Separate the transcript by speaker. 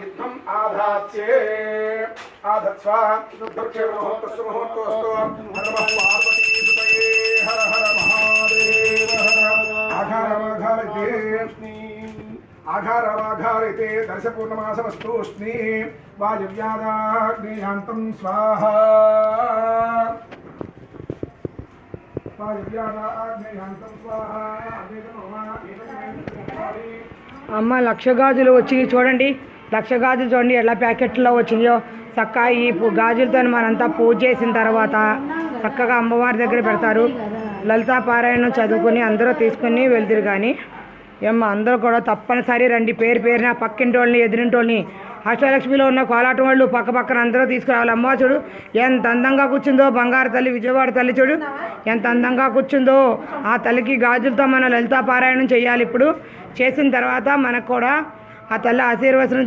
Speaker 1: యుద్ధం ఆధాత్యే ఆధత్స్వ దుర్చర్మహోత్తస్సు మహోత్తోస్తు నమః పార్వతీసుతయే హర హర మహాదేవ ఆఘారమాఘారితే ఆఘారమాఘారితే దర్శపూర్ణమాసవస్తూష్ణీ వాయువ్యాదాగ్నేయాంతం స్వాహా వాయువ్యాదాగ్నేయాంతం స్వాహా
Speaker 2: అమ్మ లక్ష గాజులు వచ్చినాయి చూడండి. లక్ష గాజులు చూడండి ఎలా ప్యాకెట్లో వచ్చినాయో. చక్కగా ఈ గాజులతో మనంతా పూజ చేసిన తర్వాత చక్కగా అమ్మవారి దగ్గర పెడతారు. లలితా పారాయణం చదువుకొని అందరూ తీసుకుని వెళ్తారు. కానీ ఏమ్మ అందరూ కూడా తప్పనిసరి రండి. పేరు పేరున పక్కింటి వాళ్ళని ఎదురింటి వాళ్ళని అష్టలక్ష్మిలో ఉన్న కోలాటం వాళ్ళు పక్క పక్కన అందరూ తీసుకురావాలి. అమ్మ చూడు ఎంత అందంగా కూర్చుందో బంగారు తల్లి, విజయవాడ తల్లి చూడు ఎంత అందంగా కూర్చుందో. ఆ తల్లికి గాజులతో మన లలితా పారాయణం చేయాలి. ఇప్పుడు చేసిన తర్వాత మనకు కూడా ఆ తల్లి ఆశీర్వచనం